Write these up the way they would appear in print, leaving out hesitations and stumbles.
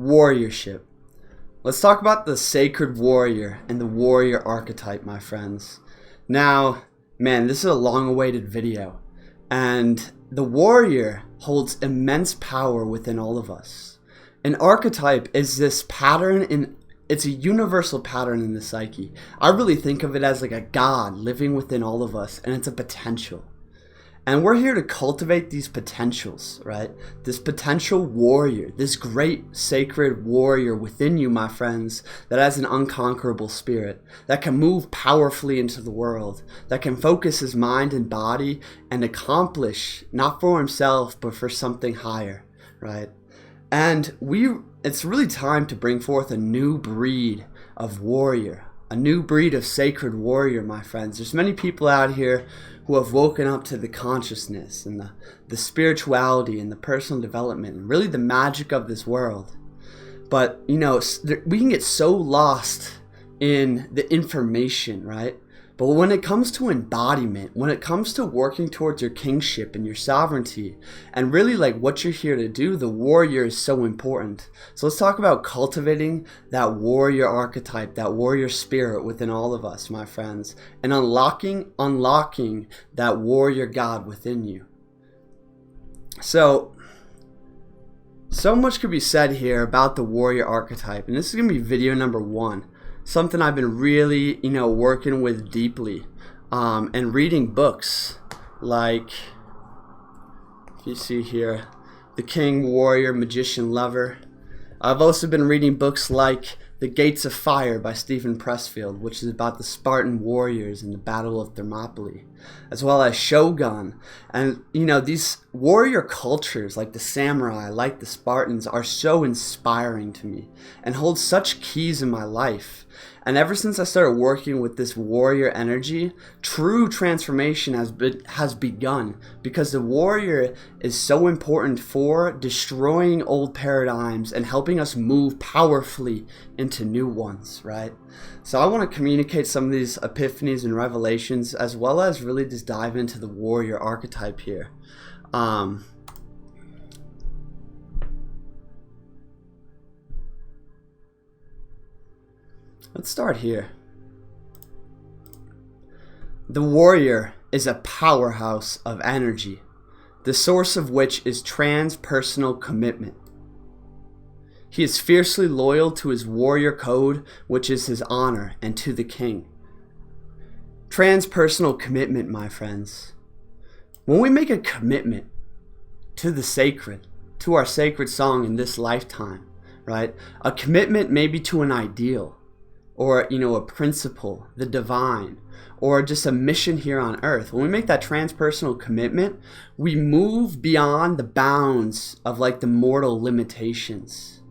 Warriorship. Let's talk about the sacred warrior and the warrior archetype, my friends. Now, man, this is a long-awaited video, and the warrior holds immense power within all of us. An archetype is this pattern it's a universal pattern in the psyche. I really think of it as like a god living within all of us, and it's a potential. And we're here to cultivate these potentials, right? This potential warrior, this great sacred warrior within you, my friends, that has an unconquerable spirit, that can move powerfully into the world, that can focus his mind and body and accomplish, not for himself, but for something higher, right? And it's really time to bring forth a new breed of warrior, a new breed of sacred warrior, my friends. There's many people out here who have woken up to the consciousness and the spirituality and the personal development and really the magic of this world. But, we can get so lost in the information, right? But when it comes to embodiment, when it comes to working towards your kingship and your sovereignty, and really like what you're here to do, the warrior is so important. So let's talk about cultivating that warrior archetype, that warrior spirit within all of us, my friends, and unlocking that warrior God within you. So much could be said here about the warrior archetype, and this is going to be video number 1. Something I've been really, working with deeply, and reading books like, if you see here, The King, Warrior, Magician, Lover. I've also been reading books like The Gates of Fire by Stephen Pressfield, which is about the Spartan Warriors in the Battle of Thermopylae, as well as Shogun. And, these warrior cultures like the samurai, like the Spartans, are so inspiring to me and hold such keys in my life. And ever since I started working with this warrior energy, true transformation has begun, because the warrior is so important for destroying old paradigms and helping us move powerfully into new ones, right? So I want to communicate some of these epiphanies and revelations, as well as really just dive into the warrior archetype here. Let's start here. The warrior is a powerhouse of energy, the source of which is transpersonal commitment. He is fiercely loyal to his warrior code, which is his honor, and to the king. Transpersonal commitment, my friends. When we make a commitment to the sacred, to our sacred song in this lifetime, right? A commitment maybe to an ideal, or, a principle, the divine, or just a mission here on earth. When we make that transpersonal commitment, we move beyond the bounds of like the mortal limitations.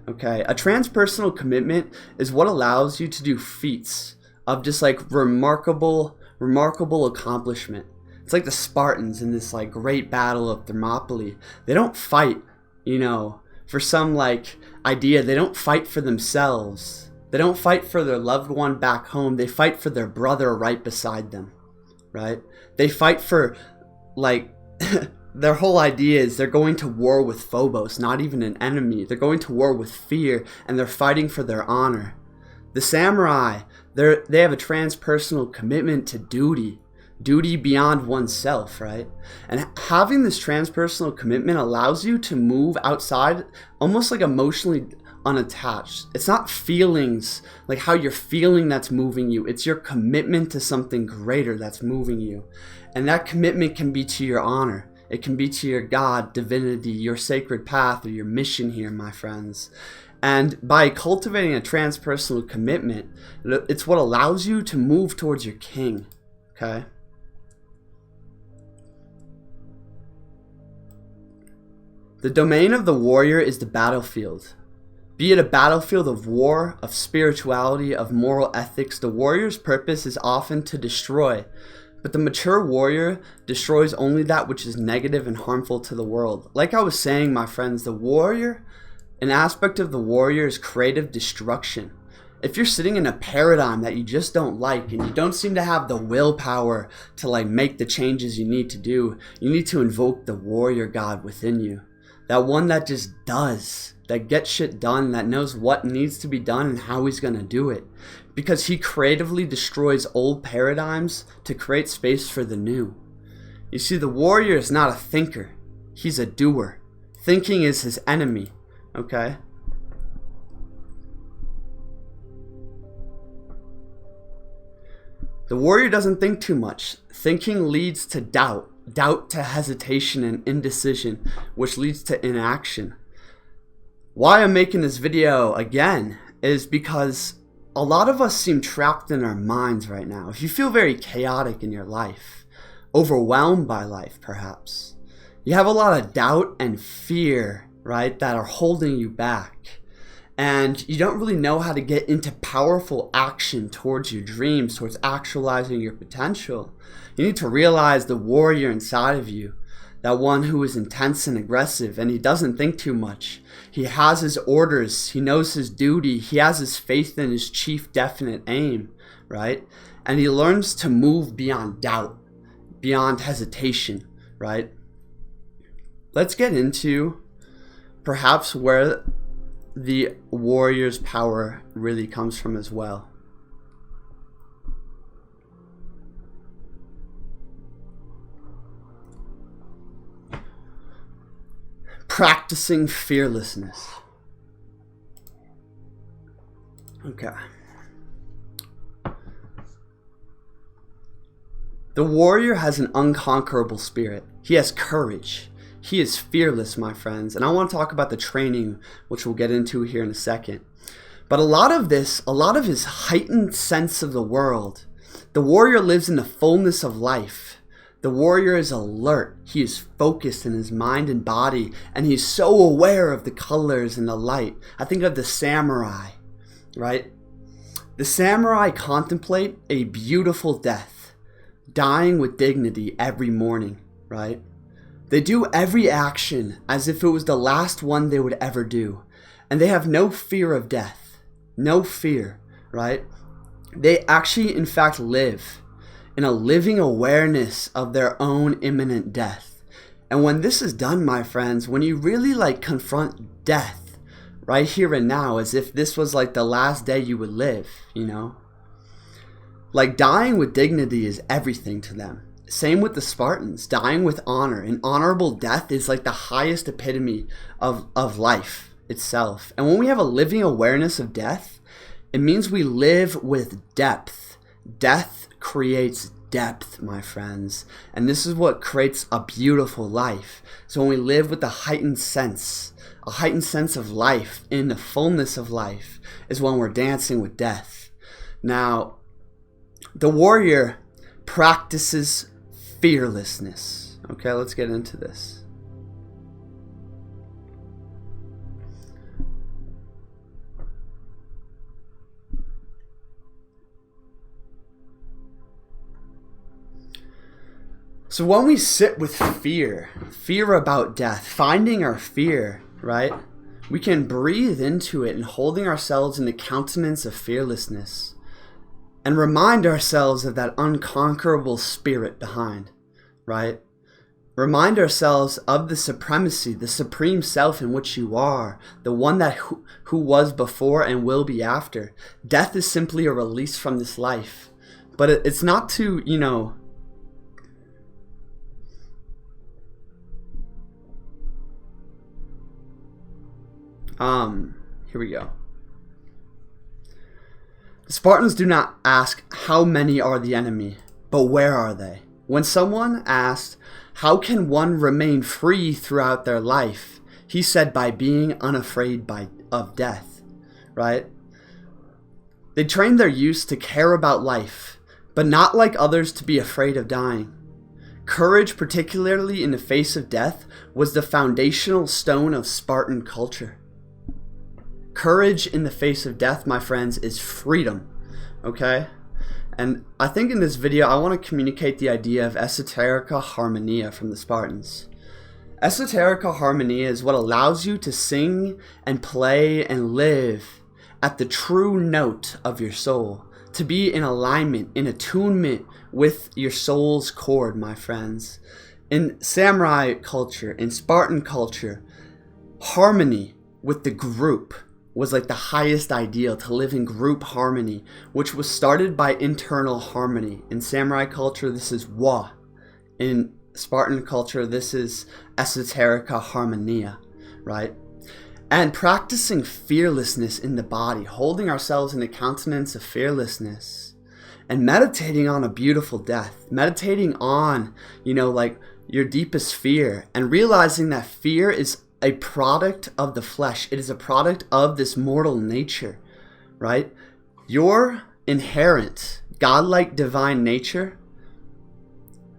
Okay, a transpersonal commitment is what allows you to do feats of just like remarkable accomplishment. It's like the Spartans in this like great battle of Thermopylae. They don't fight, for some like idea. They don't fight for themselves. They don't fight for their loved one back home. They fight for their brother right beside them, right? They fight for, like, their whole idea is they're going to war with Phobos, not even an enemy. They're going to war with fear, and they're fighting for their honor. The samurai, they have a transpersonal commitment to duty beyond oneself, right? And having this transpersonal commitment allows you to move outside, almost like emotionally unattached. It's not feelings, like how you're feeling that's moving you. It's your commitment to something greater that's moving you. And that commitment can be to your honor. It can be to your God, divinity, your sacred path, or your mission here, my friends. And by cultivating a transpersonal commitment, it's what allows you to move towards your king, okay? The domain of the warrior is the battlefield. Be it a battlefield of war, of spirituality, of moral ethics, the warrior's purpose is often to destroy. But the mature warrior destroys only that which is negative and harmful to the world. Like I was saying, my friends, an aspect of the warrior is creative destruction. If you're sitting in a paradigm that you just don't like, and you don't seem to have the willpower to like make the changes you need to do, you need to invoke the warrior God within you. That one that just does, that gets shit done, that knows what needs to be done and how he's going to do it. Because he creatively destroys old paradigms to create space for the new. You see, the warrior is not a thinker. He's a doer. Thinking is his enemy, okay? The warrior doesn't think too much. Thinking leads to doubt. Doubt to hesitation and indecision, which leads to inaction. Why I'm making this video again is because a lot of us seem trapped in our minds right now. If you feel very chaotic in your life, overwhelmed by life perhaps, you have a lot of doubt and fear, right, that are holding you back. And you don't really know how to get into powerful action towards your dreams, towards actualizing your potential. You need to realize the warrior inside of you, that one who is intense and aggressive, and he doesn't think too much. He has his orders, he knows his duty, he has his faith in his chief definite aim, right? And he learns to move beyond doubt, beyond hesitation, right? Let's get into perhaps where the warrior's power really comes from as well. Practicing fearlessness. Okay. The warrior has an unconquerable spirit. He has courage. He is fearless, my friends. And I want to talk about the training, which we'll get into here in a second. But a lot of his heightened sense of the world, the warrior lives in the fullness of life. The warrior is alert. He is focused in his mind and body, and he's so aware of the colors and the light. I think of the samurai, right? The samurai contemplate a beautiful death, dying with dignity every morning, right? They do every action as if it was the last one they would ever do. And they have no fear of death. No fear, right? They actually, in fact, live in a living awareness of their own imminent death. And when this is done, my friends, when you really confront death right here and now, as if this was the last day you would live, you know? Dying with dignity is everything to them. Same with the Spartans, dying with honor. An honorable death is the highest epitome of life itself. And when we have a living awareness of death, it means we live with depth. Death creates depth, my friends. And this is what creates a beautiful life. So when we live with a heightened sense of life, in the fullness of life, is when we're dancing with death. Now, the warrior practices fearlessness. Okay, let's get into this. So when we sit with fear about death, finding our fear, right? We can breathe into it and holding ourselves in the countenance of fearlessness. And remind ourselves of that unconquerable spirit behind, right? Remind ourselves of the supremacy, the supreme self in which you are, the one that who was before and will be after. Death is simply a release from this life. But it's not to, here we go. The Spartans do not ask how many are the enemy, but where are they? When someone asked, how can one remain free throughout their life? He said, by being unafraid of death, right? They trained their youth to care about life, but not like others to be afraid of dying. Courage, particularly in the face of death, was the foundational stone of Spartan culture. Courage in the face of death, my friends, is freedom, okay? And I think in this video, I want to communicate the idea of esoterica harmonia from the Spartans. Esoterica harmonia is what allows you to sing and play and live at the true note of your soul, to be in alignment, in attunement with your soul's chord, my friends. In samurai culture, in Spartan culture, Harmony with the group was like the highest ideal, to live in group harmony, which was started by internal harmony. In samurai culture, this is wa. In Spartan culture, this is esoterica harmonia, right? And practicing fearlessness in the body, holding ourselves in a countenance of fearlessness, and meditating on a beautiful death, meditating on, like your deepest fear, and realizing that fear is a product of the flesh. It is a product of this mortal nature, right? Your inherent godlike divine nature,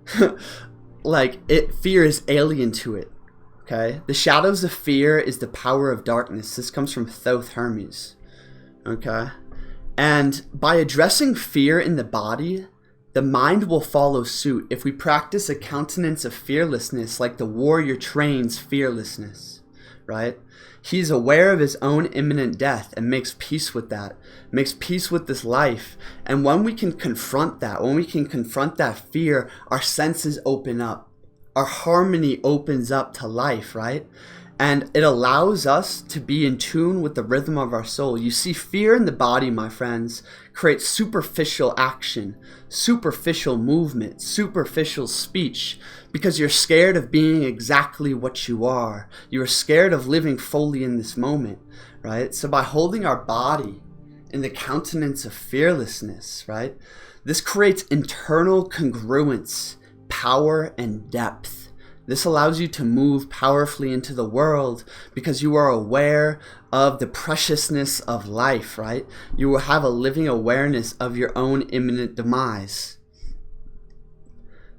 fear is alien to it. Okay, the shadows of fear is the power of darkness. This comes from Thoth Hermes. Okay, and by addressing fear in the body, the mind will follow suit. If we practice a countenance of fearlessness, like the warrior trains fearlessness, right? He's aware of his own imminent death and makes peace with that, makes peace with this life. And when we can confront that fear, our senses open up. Our harmony opens up to life, right? And it allows us to be in tune with the rhythm of our soul. You see, fear in the body, my friends, creates superficial action, superficial movement, superficial speech, because you're scared of being exactly what you are. You're scared of living fully in this moment, right? So by holding our body in the countenance of fearlessness, right, this creates internal congruence, power, and depth. This allows you to move powerfully into the world because you are aware of the preciousness of life, right? You will have a living awareness of your own imminent demise.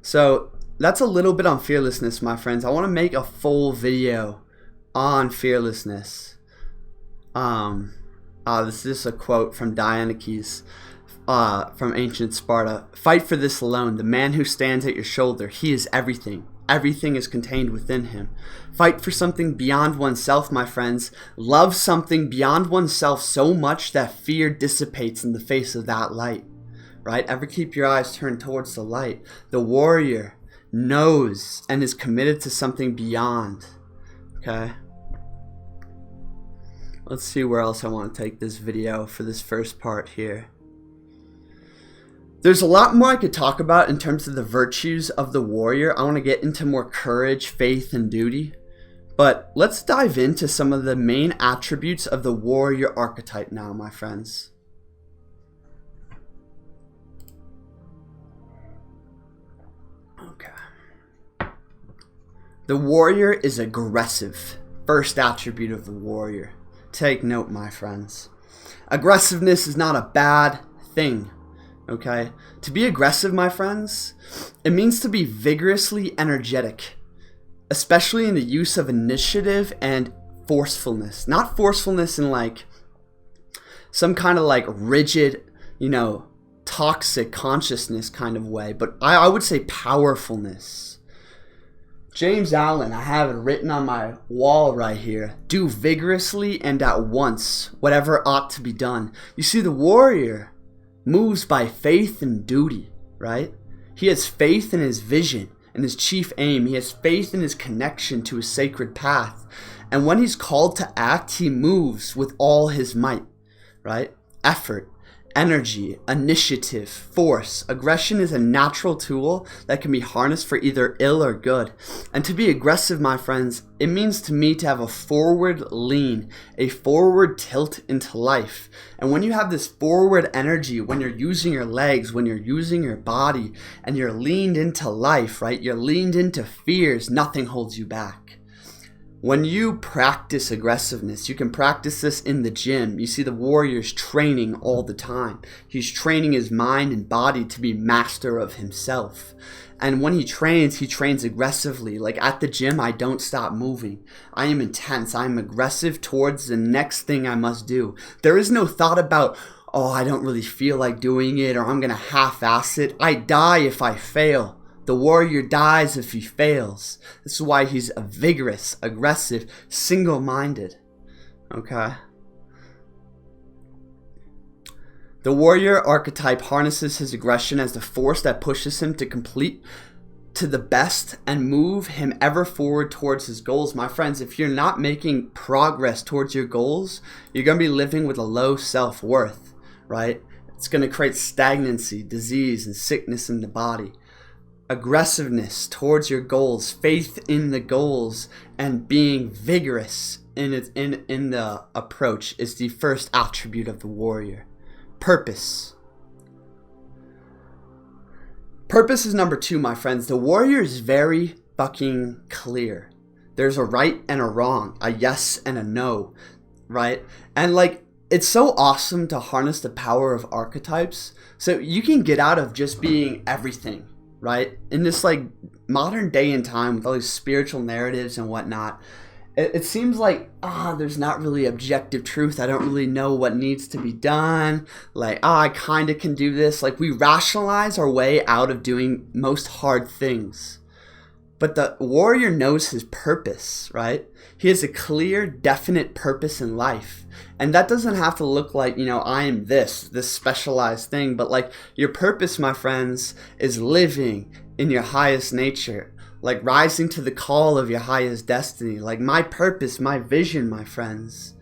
So that's a little bit on fearlessness, my friends. I want to make a full video on fearlessness. This is a quote from Dionysius. From ancient Sparta. Fight for this alone. The man who stands at your shoulder, he is everything. Everything is contained within him. Fight for something beyond oneself, my friends. Love something beyond oneself so much that fear dissipates in the face of that light. Right? Ever keep your eyes turned towards the light. The warrior knows and is committed to something beyond. Okay? Let's see where else I want to take this video for this first part here. There's a lot more I could talk about in terms of the virtues of the warrior. I want to get into more courage, faith, and duty. But let's dive into some of the main attributes of the warrior archetype now, my friends. Okay. The warrior is aggressive. First attribute of the warrior. Take note, my friends. Aggressiveness is not a bad thing. Okay? To be aggressive, my friends, it means to be vigorously energetic, especially in the use of initiative and forcefulness. Not forcefulness in like some kind of like rigid, toxic consciousness kind of way, but I would say powerfulness. James Allen, I have it written on my wall right here. Do vigorously and at once whatever ought to be done. You see, the warrior moves by faith and duty, right? He has faith in his vision and his chief aim. He has faith in his connection to his sacred path. And when he's called to act, he moves with all his might, right? Effort, energy, initiative, force. Aggression is a natural tool that can be harnessed for either ill or good. And to be aggressive, my friends, it means to me to have a forward lean, a forward tilt into life. And when you have this forward energy, when you're using your legs, when you're using your body, and you're leaned into life, right? You're leaned into fears, nothing holds you back. When you practice aggressiveness, you can practice this in the gym. You see the warrior's training all the time. He's training his mind and body to be master of himself. And when he trains aggressively. Like at the gym, I don't stop moving. I am intense. I am aggressive towards the next thing I must do. There is no thought about, oh, I don't really feel like doing it, or I'm going to half-ass it. I die if I fail. The warrior dies if he fails. This is why he's vigorous, aggressive, single-minded. Okay? The warrior archetype harnesses his aggression as the force that pushes him to complete to the best and move him ever forward towards his goals. My friends, if you're not making progress towards your goals, you're going to be living with a low self-worth, right? It's going to create stagnancy, disease, and sickness in the body. Aggressiveness towards your goals, faith in the goals, and being vigorous in the approach is the first attribute of the warrior. Purpose. Purpose is number 2, my friends. The warrior is very fucking clear. There's a right and a wrong, a yes and a no, right? And like, it's so awesome to harness the power of archetypes. So you can get out of just being everything, right? In this like modern day and time with all these spiritual narratives and whatnot, it seems like, there's not really objective truth. I don't really know what needs to be done. Like, I kind of can do this. Like, we rationalize our way out of doing most hard things. But the warrior knows his purpose, right? He has a clear, definite purpose in life. And that doesn't have to look like, I am this specialized thing. But like, your purpose, my friends, is living in your highest nature. Like rising to the call of your highest destiny. Like my purpose, my vision, my friends,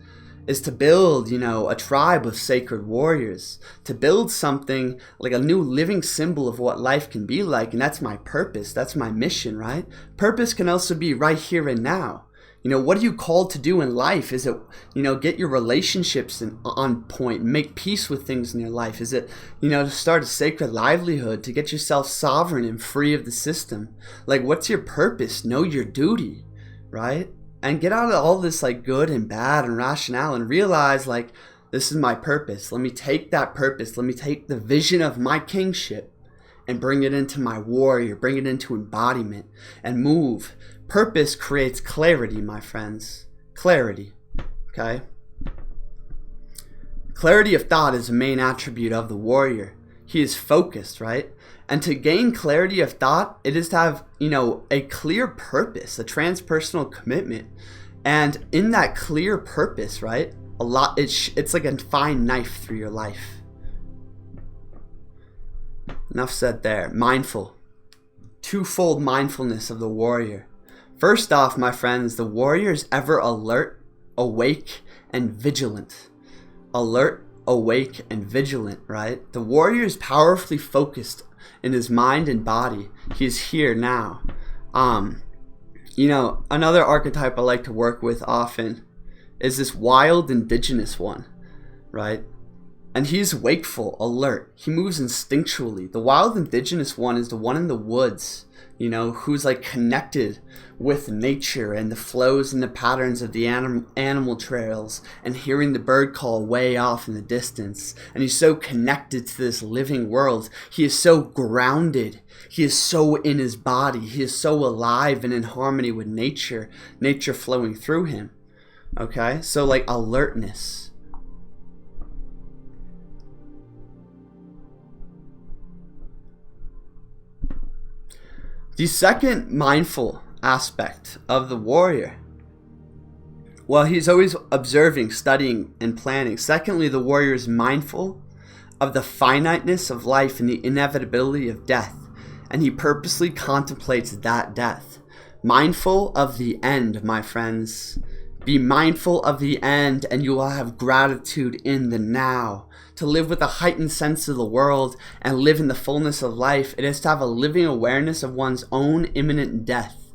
is to build, a tribe of sacred warriors. To build something like a new living symbol of what life can be like. And that's my purpose. That's my mission, right? Purpose can also be right here and now. What are you called to do in life? Is it, get your relationships on point, make peace with things in your life? Is it, to start a sacred livelihood, to get yourself sovereign and free of the system? Like, what's your purpose? Know your duty, right? And get out of all this like good and bad and rationale and realize like, this is my purpose. Let me take that purpose. Let me take the vision of my kingship and bring it into my warrior, bring it into embodiment and move. Purpose creates clarity, my friends. Clarity, okay? Clarity of thought is a main attribute of the warrior. He is focused, right? And to gain clarity of thought, it is to have, a clear purpose, a transpersonal commitment. And in that clear purpose, right, it's like a fine knife through your life. Enough said there. Mindful. Twofold mindfulness of the warrior. First off, my friends, the warrior is ever alert, awake, and vigilant. Alert, awake, and vigilant, right? The warrior is powerfully focused in his mind and body. He is here now. Another archetype I like to work with often is this wild indigenous one, right? And he's wakeful, alert. He moves instinctually. The wild indigenous one is the one in the woods, who's like connected with nature and the flows and the patterns of the animal trails and hearing the bird call way off in the distance. And he's so connected to this living world. He is so grounded. He is so in his body. He is so alive and in harmony with nature flowing through him. Okay? So like alertness. The second mindful aspect of the warrior, well, he's always observing, studying, and planning. Secondly, the warrior is mindful of the finiteness of life and the inevitability of death, and he purposely contemplates that death. Mindful of the end, my friends. Be mindful of the end, and you will have gratitude in the now. To live with a heightened sense of the world and live in the fullness of life, it is to have a living awareness of one's own imminent death.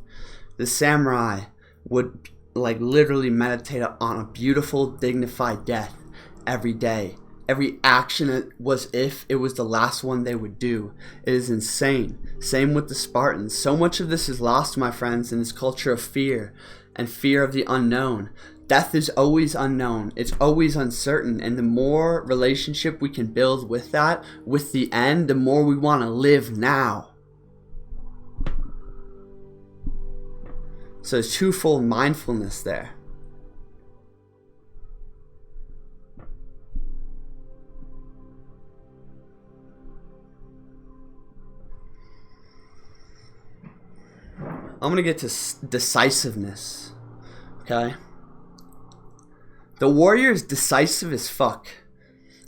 The samurai would literally meditate on a beautiful, dignified death every day. Every action was if it was the last one they would do. It is insane. Same with the Spartans. So much of this is lost, my friends, in this culture of fear and fear of the unknown. Death is always unknown. It's always uncertain. And the more relationship we can build with that, with the end, the more we want to live now. So it's twofold mindfulness there. I'm going to get to decisiveness. Okay? The warrior is decisive as fuck.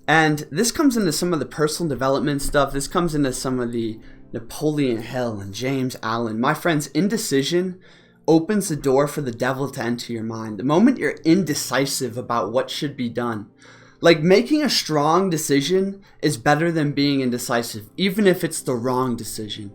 And this comes into some of the personal development stuff. This comes into some of the Napoleon Hill and James Allen. My friends, indecision opens the door for the devil to enter your mind. The moment you're indecisive about what should be done, like making a strong decision is better than being indecisive, even if it's the wrong decision,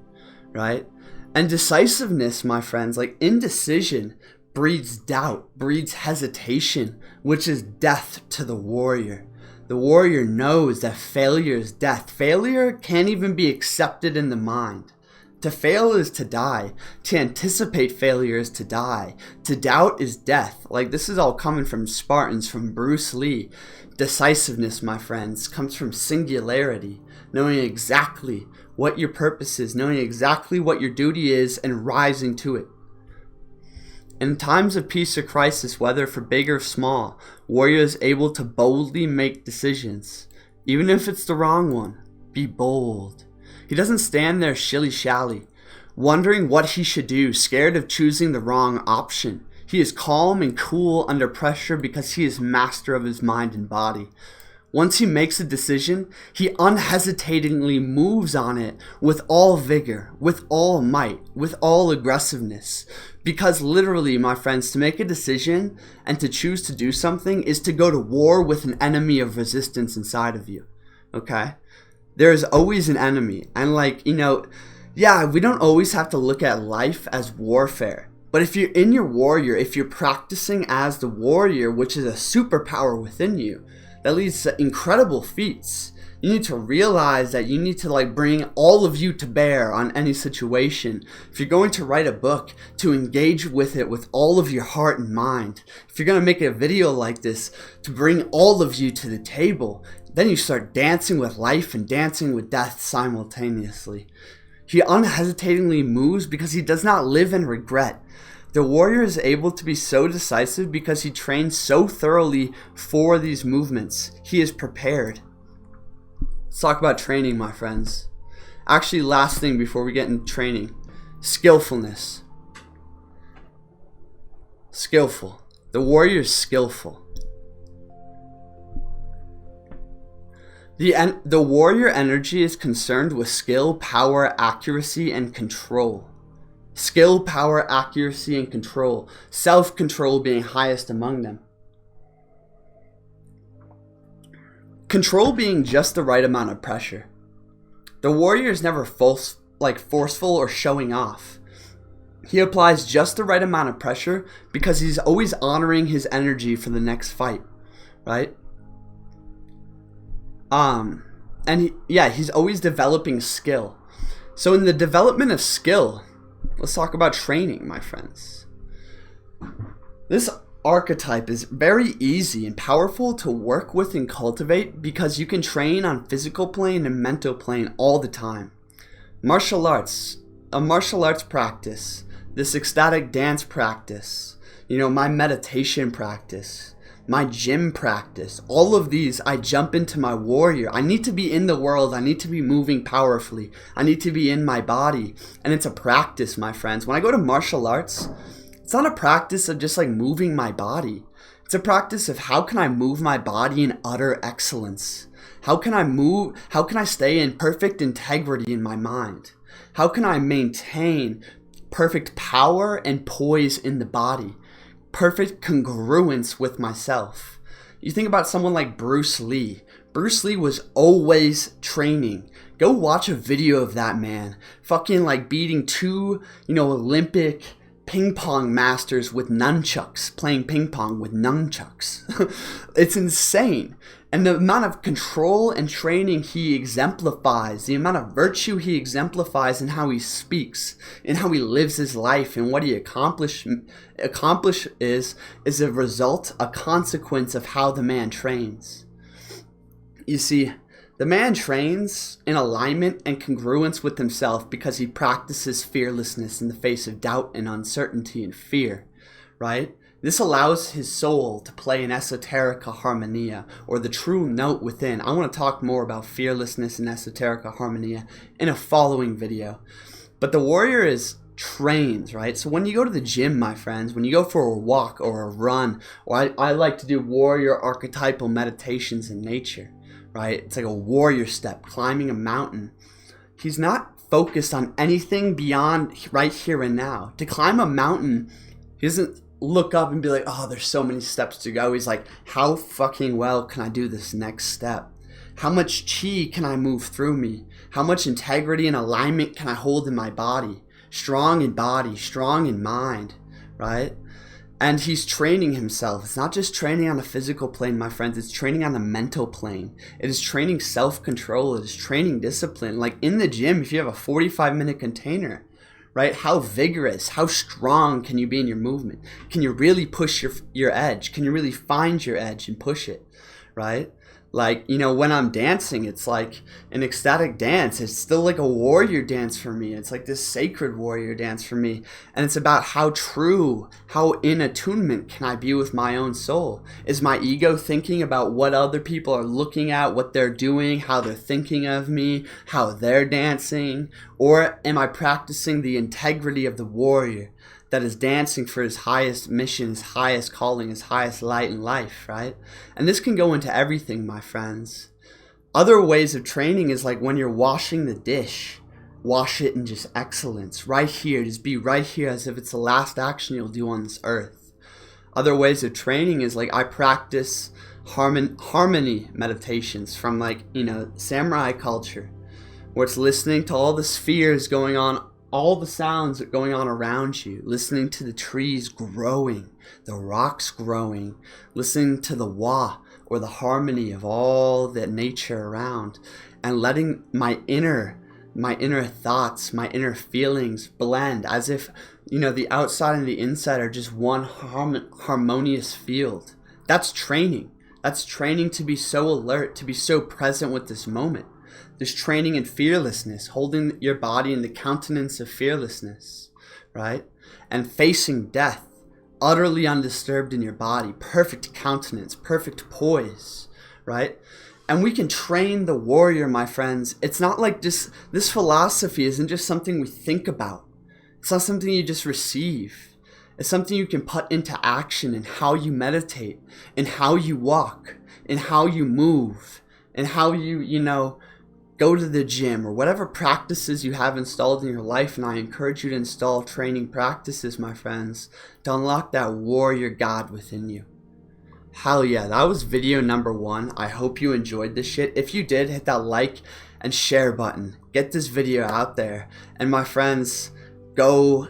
right? And decisiveness, my friends, like indecision breeds doubt, breeds hesitation, which is death to the warrior. The warrior knows that failure is death. Failure can't even be accepted in the mind. To fail is to die. To anticipate failure is to die. To doubt is death. Like, this is all coming from Spartans, from Bruce Lee. Decisiveness, my friends, comes from singularity, knowing exactly what your purpose is, knowing exactly what your duty is, and rising to it. In times of peace or crisis, whether for big or small, warrior is able to boldly make decisions. Even if it's the wrong one, be bold. He doesn't stand there shilly-shally, wondering what he should do, scared of choosing the wrong option. He is calm and cool under pressure because he is master of his mind and body. Once he makes a decision, he unhesitatingly moves on it with all vigor, with all might, with all aggressiveness. Because literally, my friends, to make a decision and to choose to do something is to go to war with an enemy of resistance inside of you. Okay? There is always an enemy. And we don't always have to look at life as warfare. But if you're in your warrior, if you're practicing as the warrior, which is a superpower within you, that leads to incredible feats. You need to realize that you need to bring all of you to bear on any situation. If you're going to write a book, to engage with it with all of your heart and mind. If you're going to make a video like this, to bring all of you to the table. Then you start dancing with life and dancing with death simultaneously. He unhesitatingly moves because he does not live in regret. The warrior is able to be so decisive because he trains so thoroughly for these movements. He is prepared. Let's talk about training, my friends. Actually, last thing before we get into training. Skillfulness. Skillful. The warrior is skillful. The warrior energy is concerned with skill, power, accuracy, and control. Skill, power, accuracy, and control. Self-control being highest among them. Control being just the right amount of pressure. The warrior is never forceful or showing off. He applies just the right amount of pressure because he's always honoring his energy for the next fight, right? He's always developing skill. So in the development of skill, let's talk about training, my friends. This archetype is very easy and powerful to work with and cultivate because you can train on physical plane and mental plane all the time. Martial arts, a martial arts practice, this ecstatic dance practice, my meditation practice, my gym practice, all of these, I jump into my warrior. I need to be in the world. I need to be moving powerfully. I need to be in my body. And it's a practice, my friends. When I go to martial arts, it's not a practice of just moving my body. It's a practice of how can I move my body in utter excellence? How can I stay in perfect integrity in my mind? How can I maintain perfect power and poise in the body? Perfect congruence with myself. You think about someone like Bruce Lee. Bruce Lee was always training. Go watch a video of that man. Fucking beating two, Olympic ping pong masters with nunchucks. Playing ping pong with nunchucks. It's insane. And the amount of control and training he exemplifies, the amount of virtue he exemplifies in how he speaks, in how he lives his life, and what he accomplish is a result, a consequence of how the man trains. You see, the man trains in alignment and congruence with himself because he practices fearlessness in the face of doubt and uncertainty and fear, right? This allows his soul to play an esoterica harmonia, or the true note within. I want to talk more about fearlessness and esoterica harmonia in a following video. But the warrior is trained, right? So when you go to the gym, my friends, when you go for a walk or a run, or I like to do warrior archetypal meditations in nature, right? It's like a warrior step, climbing a mountain. He's not focused on anything beyond right here and now. To climb a mountain, he doesn't look up and be like, oh, there's so many steps to go. He's like, how fucking well can I do this next step? How much chi can I move through me? How much integrity and alignment can I hold in my body? Strong in body, strong in mind, right? And he's training himself. It's not just training on a physical plane, my friends. It's training on a mental plane. It is training self-control. It is training discipline. Like in the gym, if you have a 45-minute container, right? How vigorous, how strong can you be in your movement? Can you really push your edge? Can you really find your edge and push it, right? Like, you know, when I'm dancing, it's like an ecstatic dance. It's still like a warrior dance for me. It's like this sacred warrior dance for me. And it's about how true, how in attunement can I be with my own soul? Is my ego thinking about what other people are looking at, what they're doing, how they're thinking of me, how they're dancing? Or am I practicing the integrity of the warrior that is dancing for his highest mission, his highest calling, his highest light in life, right? And this can go into everything, my friends. Other ways of training is like when you're washing the dish, wash it in just excellence, right here, just be right here as if it's the last action you'll do on this earth. Other ways of training is like I practice harmony meditations from like, you know, samurai culture, where it's listening to all the spheres going on, all the sounds going on around you, listening to the trees growing, the rocks growing, listening to the wa, or the harmony of all the nature around, and letting my inner thoughts, my inner feelings blend as if, you know, the outside and the inside are just one harmonious field. That's training. That's training to be so alert, to be so present with this moment. There's training in fearlessness, holding your body in the countenance of fearlessness, right? And facing death, utterly undisturbed in your body, perfect countenance, perfect poise, right? And we can train the warrior, my friends. It's not like this philosophy isn't just something we think about. It's not something you just receive. It's something you can put into action in how you meditate, in how you walk, in how you move, in how you know, go to the gym, or whatever practices you have installed in your life. And I encourage you to install training practices, my friends, to unlock that warrior God within you. Hell yeah, that was video number 1. I hope you enjoyed this shit. If you did, hit that like and share button. Get this video out there. And my friends, go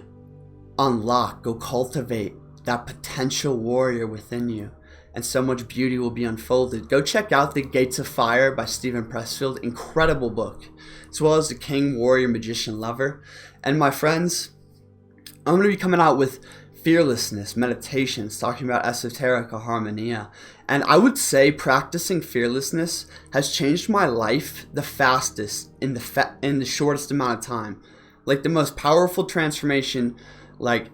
unlock, go cultivate that potential warrior within you. And so much beauty will be unfolded. Go check out The Gates of Fire by Steven Pressfield. Incredible book. As well as The King, Warrior, Magician, Lover. And my friends, I'm going to be coming out with fearlessness meditations, talking about esoterica harmonia. And I would say practicing fearlessness has changed my life the fastest in the shortest amount of time. Like the most powerful transformation, like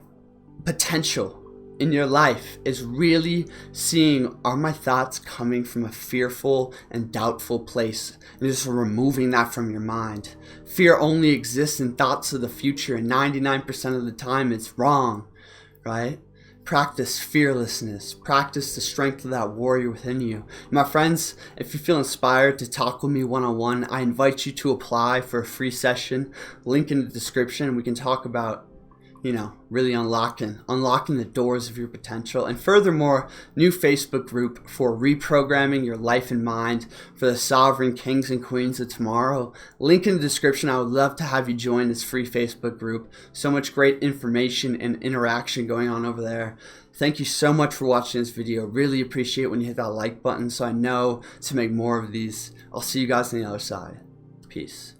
potential in your life is really seeing, are my thoughts coming from a fearful and doubtful place, and just removing that from your mind. Fear only exists in thoughts of the future, and 99% of the time it's wrong, right? Practice fearlessness. Practice the strength of that warrior within you. My friends, if you feel inspired to talk with me one-on-one, I invite you to apply for a free session. Link in the description. We can talk about, you know, really unlocking the doors of your potential. And furthermore, new Facebook group for reprogramming your life and mind for the sovereign kings and queens of tomorrow. Link in the description. I would love to have you join this free Facebook group. So much great information and interaction going on over there. Thank you so much for watching this video. Really appreciate when you hit that like button so I know to make more of these. I'll see you guys on the other side. Peace.